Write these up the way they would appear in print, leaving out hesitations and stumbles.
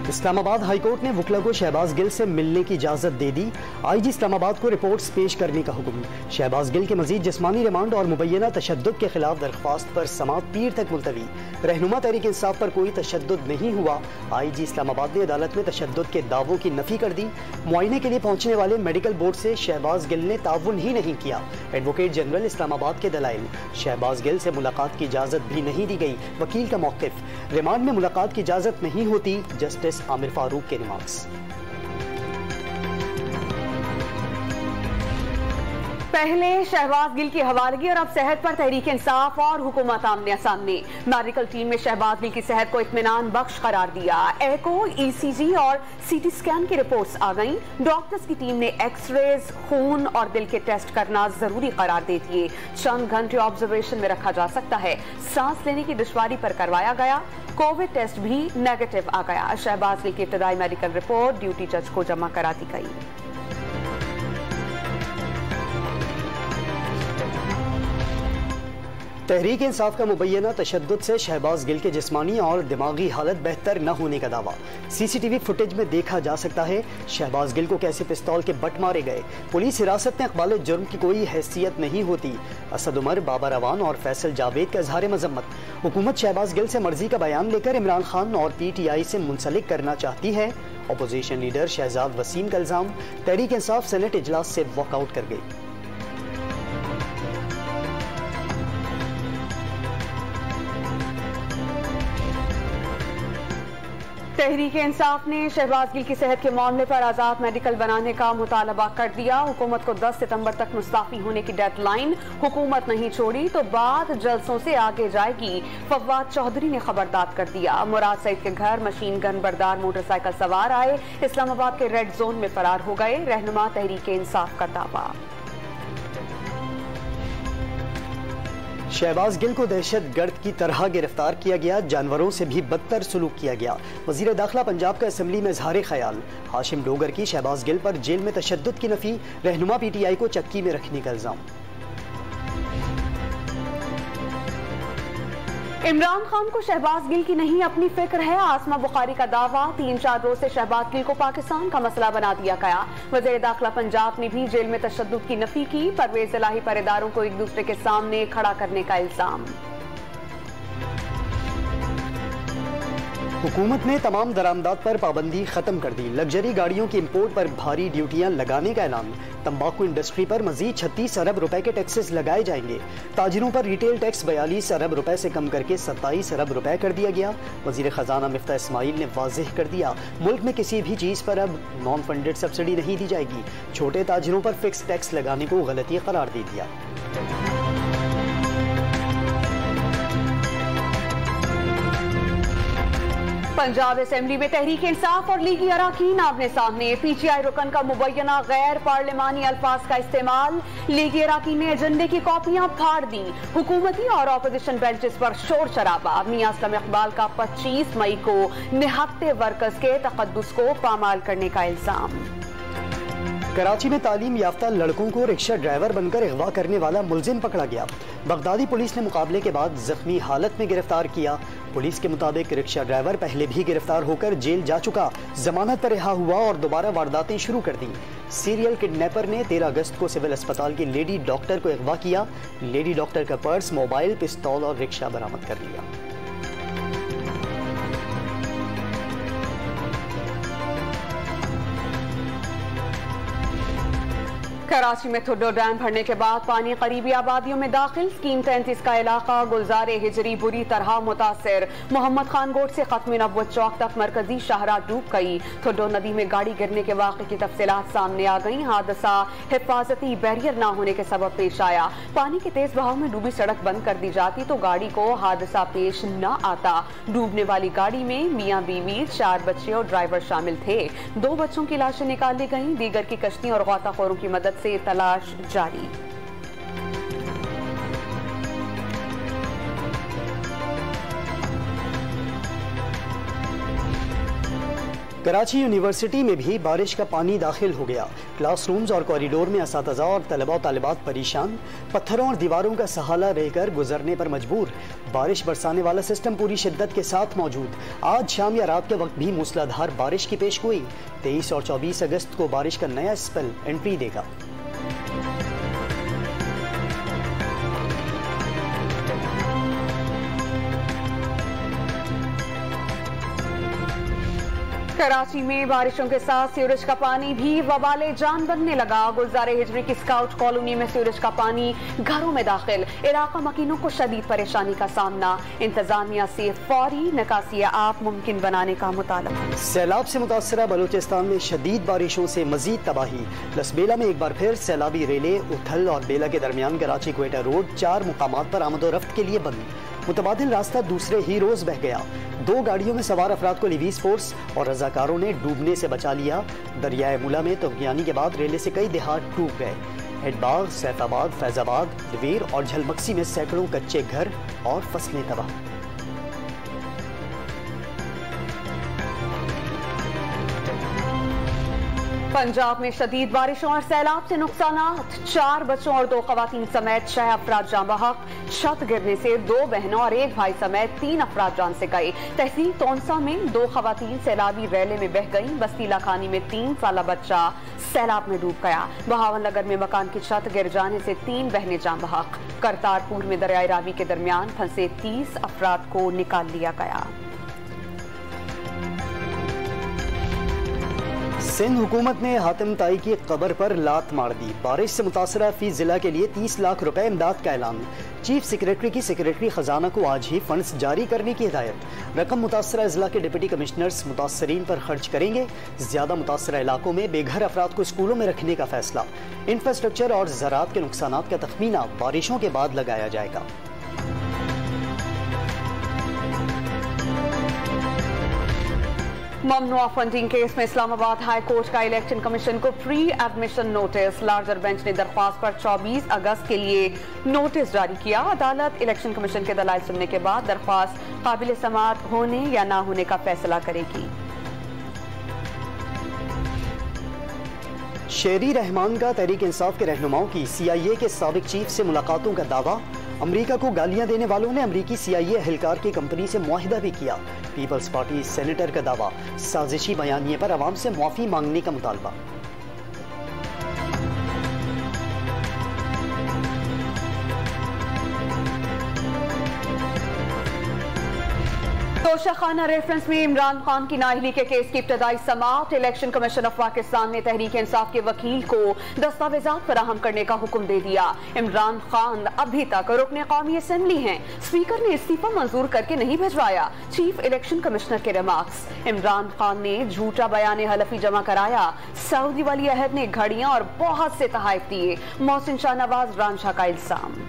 Islamabad high court ने वकला को शहबाज गिल से मिलने की इजाजत दे दी। आईजी इस्लामाबाद को रिपोर्ट्स पेश करने का हुक्म। शहबाज गिल के मजीद जिस्मानी रिमांड और मुबैना तशद्दुद के खिलाफ दरख्वास्त पर समाअत पीर तक मुलतवी। रहनुमा तहरीक इंसाफ पर कोई तशद्दुद नहीं हुआ। आईजी इस्लामाबाद ने अदालत में तशद्दुद के दावों की नफी कर दी। मुआयने के लिए पहुंचने वाले मेडिकल बोर्ड से शहबाज गिल ने ताउन ही नहीं किया। एडवोकेट जनरल इस्लामाबाद के दलाइल। शहबाज गिल से मुलाकात की इजाजत भी नहीं दी गई। वकील का मौक़िफ़, रिमांड में मुलाकात की इजाजत नहीं होती। जस्टिस आमिर फारूक के रिमार्क्स। पहले शहबाज गिल की हवालगी और अब सेहत पर तहरीक इंसाफ और हुकूमत आमने सामने। मेडिकल टीम में शहबाज गिल की सेहत को इत्मीनान बख्श करार दिया। एको, ईसीजी और सीटी स्कैन की रिपोर्ट्स आ गईं। डॉक्टर्स की टीम ने एक्सरेज, खून और दिल के टेस्ट करना जरूरी करार दे दिए। चंद घंटे ऑब्जर्वेशन में रखा जा सकता है। सांस लेने की दुश्वारी पर करवाया गया। कोविड टेस्ट भी नेगेटिव आ गया। शहबाज गिल की इब्तदाई मेडिकल रिपोर्ट ड्यूटी जज को जमा करा दी गई। तहरीक इंसाफ का मुबैना तशद्दुद से शहबाज गिल के जिस्मानी और दिमागी हालत बेहतर न होने का दावा। सीसीटीवी फुटेज में देखा जा सकता है शहबाज गिल को कैसे पिस्तौल के बट मारे गए। पुलिस हिरासत में इकबाल जुर्म की कोई हैसियत नहीं होती। असद उमर, बाबर अवान और फैसल जावेद का इजहार मजम्मत। हुकूमत शहबाज गिल से मर्जी का बयान लेकर इमरान खान और PTI से मुंसलिक करना चाहती है। अपोजिशन लीडर शहजाद वसीम का इल्जाम, तहरीक इंसाफ सेनेट इजलास से वॉकआउट कर गई। तहरीक इंसाफ ने शहबाज गिल की सेहत के मामले पर आजाद मेडिकल बनाने का मुतालबा कर दिया। हुकूमत को 10 सितंबर तक मुस्ताफी होने की डेडलाइन। हुकूमत नहीं छोड़ी तो बाद जलसों से आगे जाएगी। फवाद चौधरी ने खबरदार कर दिया। मुराद सईद के घर मशीन गन बरदार मोटरसाइकिल सवार आए, इस्लामाबाद के रेड जोन में फरार हो गए। रहनुमा तहरीक इंसाफ का दावा। शहबाज गिल को दहशत गर्द की तरह गिरफ्तार किया गया। जानवरों से भी बदतर सलूक किया गया। वजीर दाखिला पंजाब का असम्बली में इजहार ख्याल। हाशिम डोगर की शहबाज गिल पर जेल में तशद्दुद की नफी। रहनुमा PTI को चक्की में रखने का इल्जाम। इमरान खान को शहबाज गिल की नहीं अपनी फिक्र है। आसमा बुखारी का दावा। 3-4 रोज से शहबाज गिल को पाकिस्तान का मसला बना दिया गया। वज़ीर दाखिला पंजाब ने भी जेल में तशद्दुद की नफी की। परवेज इलाही पर इदारों को एक दूसरे के सामने खड़ा करने का इल्जाम। हुकूमत ने तमाम दरामदात पर पाबंदी खत्म कर दी। लग्जरी गाड़ियों की इंपोर्ट पर भारी ड्यूटियां लगाने का ऐलान। तंबाकू इंडस्ट्री पर मजीद 36 अरब रुपए के टैक्सेस लगाए जाएंगे। ताजिरों पर रिटेल टैक्स 42 अरब रुपए से कम करके 27 अरब रुपए कर दिया गया। वजीर खजाना मिफ्ता इस्माइल ने वाज़ेह कर दिया, मुल्क में किसी भी चीज पर अब नॉन फंडेड सब्सिडी नहीं दी जाएगी। छोटे ताजिरों पर फिक्स टैक्स लगाने को गलती करार दे दिया। पंजाब असेंबली में तहरीक इंसाफ और लीगी अराकीन आमने सामने। PTI रुकन का मुबैना गैर पार्लिमानी अल्फाज का इस्तेमाल। लीगी अराकीन ने एजेंडे की कॉपियां फाड़ दी। हुकूमती और अपोजिशन बेंचेस पर शोर शराबा। मियां असलम इकबाल का 25 मई को निहत्ते वर्कर्स के तकद्दुस को पामाल करने का इल्जाम। कराची में तालीम याफ्ता लड़कों को रिक्शा ड्राइवर बनकर अगवा करने वाला मुलजिम पकड़ा गया। बगदादी पुलिस ने मुकाबले के बाद जख्मी हालत में गिरफ्तार किया। पुलिस के मुताबिक रिक्शा ड्राइवर पहले भी गिरफ्तार होकर जेल जा चुका, जमानत पर रिहा हुआ और दोबारा वारदातें शुरू कर दी। सीरियल किडनैपर ने 13 अगस्त को सिविल अस्पताल की लेडी डॉक्टर को अगवा किया। लेडी डॉक्टर का पर्स, मोबाइल, पिस्तौल और रिक्शा बरामद कर लिया। कराची में थुड्डो डैम भरने के बाद पानी करीबी आबादियों में दाखिल। स्कीम 33 का इलाका गुलजारे हिजरी बुरी तरह मुतासिर। मोहम्मद खान गोट से खत्म नबुव्वत चौक तक मरकजी शाहराह डूब गई। थुड्डो नदी में गाड़ी गिरने के वाक़े की तफसीलात सामने आ गई। हादसा हिफाजती बैरियर न होने के सबब पेश आया। पानी के तेज बहाव में डूबी सड़क बंद कर दी जाती तो गाड़ी को हादसा पेश न आता। डूबने वाली गाड़ी में मियां बीवी, 4 बच्चे और ड्राइवर शामिल थे। 2 बच्चों की लाशें निकाली गईं। दीगर की कश्ती और गौताखोरों की मदद से तलाश जारी। कराची यूनिवर्सिटी में भी बारिश का पानी दाखिल हो गया। क्लासरूम्स और कॉरिडोर में असातिज़ा और तलबा और तालिबात परेशान, पत्थरों और दीवारों का सहारा रहकर गुजरने पर मजबूर। बारिश बरसाने वाला सिस्टम पूरी शिद्दत के साथ मौजूद। आज शाम या रात के वक्त भी मूसलाधार बारिश की पेशगोई। 23 और 24 अगस्त को बारिश का नया स्पेल एंट्री देगा। कराची में बारिशों के साथ सीवरेज का पानी भी वबाले जान बनने लगा। गुलजारे हिजरी की स्काउट कॉलोनी में सीवरेज का पानी घरों में दाखिल, इलाका मकीनों को शदीद परेशानी का सामना। इंतजामिया से फौरी निकासी आप मुमकिन बनाने का मुतालबा। सैलाब से मुतासरा बलूचिस्तान में शदीद बारिशों से मजीद तबाही। लसबेला में एक बार फिर सैलाबी रेले उथल और बेला के दरमियान कराची क्वेटा रोड 4 मुकामात पर आमदोरफ्त के लिए बंद। मुतबादिल रास्ता दूसरे ही रोज बह गया। 2 गाड़ियों में सवार अफराद को लिवीज फोर्स और रजाकारों ने डूबने से बचा लिया। दरियाए मुला में तूफानी के बाद रेले से कई देहात डूब गए। हेडबाग, सैफाबाद, फैजाबाद, दवीर और झलमक्सी में सैकड़ों कच्चे घर और फसलें तबाह। पंजाब में शदीद बारिशों और सैलाब से नुकसानात। 4 बच्चों और 2 खवातीन समेत 6 अफराद जान बहक। छत गिरने से 2 बहनों और 1 भाई समेत 3 अफराद जान से गए। तहसील तोनसा में 2 खवातीन सैलाबी रैले में बह गई। बस्ती लाखानी में 3 साला बच्चा सैलाब में डूब गया। बहावन नगर में मकान की छत गिर जाने से 3 बहनें जान बहक। करतारपुर में दरियाई रावी के दरमियान फंसे 30 अफराद को निकाल लिया गया। सिंध हुकूमत ने हातिम ताई की कब्र पर लात मार दी। बारिश से मुतासरा फी जिला के लिए 30 लाख रुपए इमदाद का ऐलान। चीफ सेक्रेटरी की सेक्रेटरी खजाना को आज ही फंड्स जारी करने की हिदायत। रकम मुतासरा जिला के डिप्टी कमिश्नर्स मुतासरीन पर खर्च करेंगे। ज्यादा मुतासरा इलाकों में बेघर अफराद को स्कूलों में रखने का फैसला। इंफ्रास्ट्रक्चर और ज़राअत के नुकसानात का तखमीना बारिशों के बाद लगाया जाएगा। ममनुआ फंडिंग केस में इस्लामाबाद हाई कोर्ट का इलेक्शन कमीशन को pre admission notice. Larger bench ने दरख्वास्त पर 24 अगस्त के लिए नोटिस जारी किया। अदालत इलेक्शन कमीशन के दलाइल सुनने के बाद दरख्वास्त काबिल समाअत होने या ना होने का फैसला करेगी। शेरी रहमान का तहरीक इंसाफ के रहनुमाओं की CIA के साबिक चीफ से मुलाकातों का दावा। अमेरिका को गालियां देने वालों ने अमेरिकी CIA एहलकार की कंपनी से मुआहिदा भी किया। पीपल्स पार्टी सेनेटर का दावा। साजिशी बयानिए पर अवाम से मुआफी मांगने का मुतालबा। तोशाखाना रेफरेंस में इमरान खान की नाअहली के केस की इब्तदाई समाअत। इलेक्शन कमीशन ऑफ पाकिस्तान ने तहरीक इंसाफ के वकील को दस्तावेजात फराहम करने का हुक्म दे दिया। इमरान खान अभी तक रुकने कौमी असेंबली हैं। स्पीकर ने इस्तीफा मंजूर करके नहीं भिजवाया। चीफ इलेक्शन कमिश्नर के रिमार्क्स। इमरान खान ने झूठा बयान हलफी जमा कराया। सऊदी वली अहद ने घड़ियां और बहुत से तहाइफ दिए। मोहसिन शाहनवाज रांझा का इल्जाम।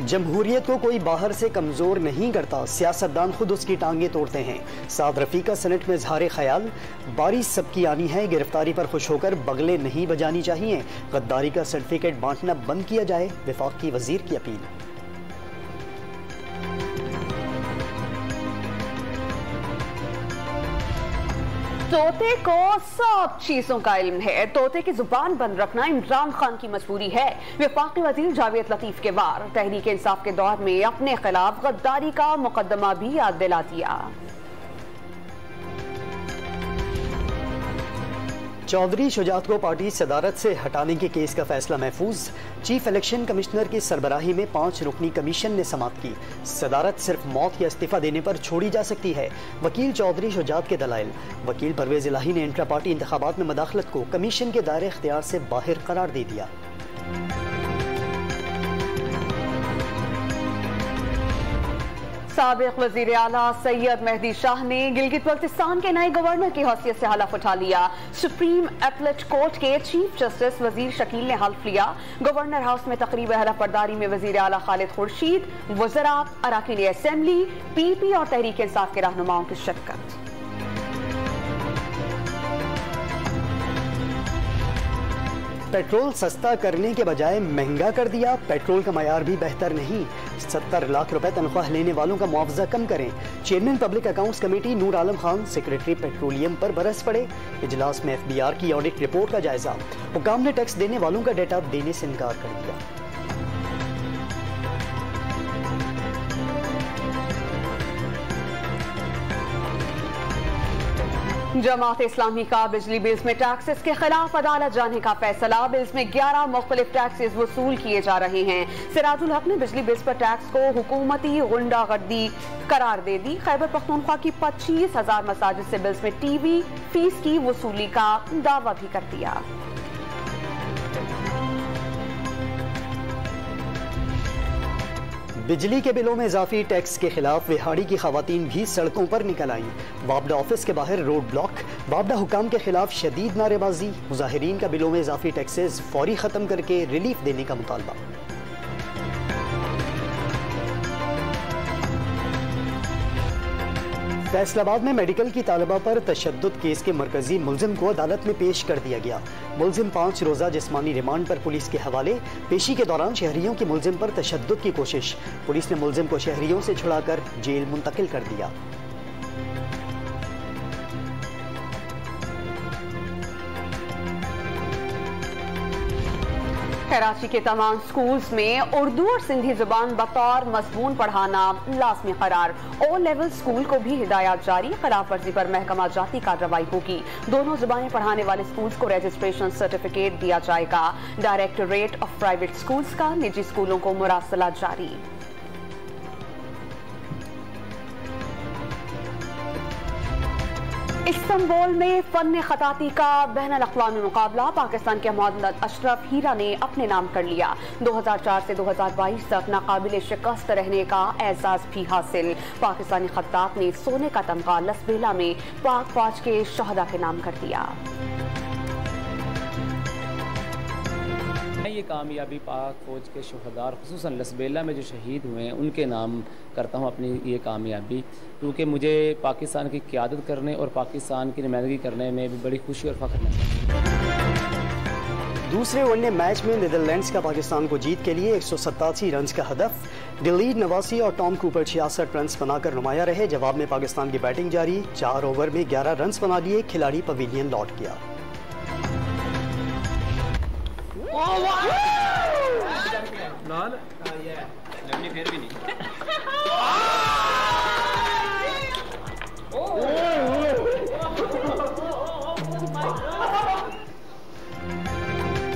जमहूरियत को कोई बाहर से कमजोर नहीं करता, सियासतदान खुद उसकी टांगे तोड़ते हैं। साद रफीका सेनेट में इजहार ख्याल। बारिश सबकी आनी है, गिरफ्तारी पर खुश होकर बगले नहीं बजानी चाहिए। गद्दारी का सर्टिफिकेट बांटना बंद किया जाए, वफाक की वजीर की अपील। तोते को सब चीजों का इल्म है। तोते की जुबान बंद रखना इमरान खान की मजबूरी है। वफाकी वजीर जावेद लतीफ के वार। तहरीक इंसाफ के दौर में अपने खिलाफ गद्दारी का मुकदमा भी याद दिला दिया। चौधरी शुजात को पार्टी सदारत से हटाने के केस का फैसला महफूज। चीफ इलेक्शन कमिश्नर की सरबराही में 5 रुकनी कमीशन ने समाअत की। सदारत सिर्फ मौत या इस्तीफा देने पर छोड़ी जा सकती है। वकील चौधरी शुजात के दलाइल। वकील परवेज इलाही ने इंट्रा पार्टी इंतखाबात में मदाखलत को कमीशन के दायरे इख्तियार से बाहर करार दे दिया। साबिक वजीर आला सैयद मेहदी शाह ने गिलगित बल्तिस्तान के नए गवर्नर की हैसियत से हलफ उठा लिया। सुप्रीम अपीलेट कोर्ट के चीफ जस्टिस वजीर शकील ने हल्फ लिया। गवर्नर हाउस में तकरीब हलफ बर्दारी में वजीर आला खालिद खुर्शीद, वज़रात, अराकीन असेंबली, PP और तहरीक इंसाफ के रहनुमाओं की शिरकत। पेट्रोल सस्ता करने के बजाय महंगा कर दिया, पेट्रोल का मयार भी बेहतर नहीं। 70 लाख रुपए तनख्वाह लेने वालों का मुआवजा कम करें। Chairman public accounts committee Noor Alam Khan secretary petroleum पर बरस पड़े। इजलास में FBR की ऑडिट रिपोर्ट का जायजा। हुकाम ने टैक्स देने वालों का डेटा देने से इनकार कर दिया। जमात इस्लामी का बिजली बिल्स में टैक्सेस के खिलाफ अदालत जाने का फैसला। बिल्स में 11 मुख्तलिफ टैक्सेस वसूल किए जा रहे हैं। सिराजुल हक ने बिजली बिल्स पर टैक्स को हुकूमती गुंडागर्दी करार दे दी। खैबर पख्तूनख्वा की 25,000 मसाजिद से बिल्स में TV फीस की वसूली का दावा भी कर दिया। बिजली के बिलों में इजाफी टैक्स के खिलाफ विहाड़ी की खवातीन भी सड़कों पर निकल आईं। वाबडा ऑफिस के बाहर रोड ब्लॉक, वाबडा हुकाम के खिलाफ शदीद नारेबाजी। मुजाहिरीन का बिलों में इजाफी टैक्सेस फौरी खत्म करके रिलीफ देने का मुतालबा। फैसलाबाद में मेडिकल की तालिबा पर तशद्दुद केस के मरकजी मुलजिम को अदालत में पेश कर दिया गया। मुलजिम 5 रोजा जिस्मानी रिमांड पर पुलिस के हवाले। पेशी के दौरान शहरियों की मुलजिम पर तशद्दुद की कोशिश। पुलिस ने मुलजिम को शहरियों से छुड़ाकर जेल मुंतकिल कर दिया। कराची के तमाम स्कूल्स में उर्दू और सिंधी जुबान बतौर मज़मून पढ़ाना लाजमी करार। O लेवल स्कूल को भी हिदायत जारी। खिलाफ वर्जी पर महकमा जाती कार्रवाई होगी। दोनों जुबानें पढ़ाने वाले स्कूल्स को रजिस्ट्रेशन सर्टिफिकेट दिया जाएगा। डायरेक्टोरेट ऑफ प्राइवेट स्कूल्स का निजी स्कूलों को मुरासला जारी। इस्तांबुल में फन खताती का बैनुल-अक़वामी मुकाबला पाकिस्तान के मोहम्मद अशरफ हीरा ने अपने नाम कर लिया। 2004 से 2022 तक नाकाबिल शिकस्त रहने का एजाज भी हासिल। पाकिस्तानी खत्तात ने सोने का तमगा लसबेला में पाक फौज के शहदा के नाम कर दिया। मैं ये कामयाबी पाक फौज के शहदार खुसूसन लसबेला में जो शहीद हुए हैं उनके नाम करता हूँ अपनी ये कामयाबी, क्योंकि मुझे पाकिस्तान की क़यादत करने और पाकिस्तान की नुमाइंदगी करने में भी बड़ी खुशी और फ़ख्र महसूस। दूसरे वनडे मैच में नीदरलैंड्स का पाकिस्तान को जीत के लिए 187 रन का हदफ। दिलीर नवासी और टॉम कूपर 66 रन बनाकर नुमाया रहे। जवाब में पाकिस्तान की बैटिंग जारी। 4 ओवर में 11 रन बना लिए। खिलाड़ी पवेलियन लौट गया।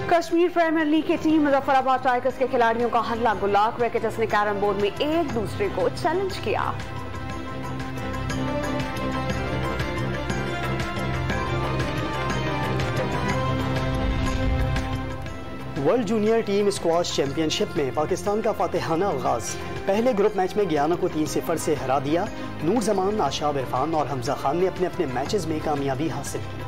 कश्मीर प्रीमियर लीग की टीम मुजफ्फराबाद टाइगर्स के खिलाड़ियों का हल्ला गुल्ला। क्रिकेटर्स ने कैरम बोर्ड में एक दूसरे को चैलेंज किया। World junior team squash championship में पाकिस्तान का फातिहाना आगाज। पहले ग्रुप मैच में गयाना को 3-0 से हरा दिया। नूर जमान, आशाब इरफान और हमजा खान ने अपने अपने मैचेस में कामयाबी हासिल की।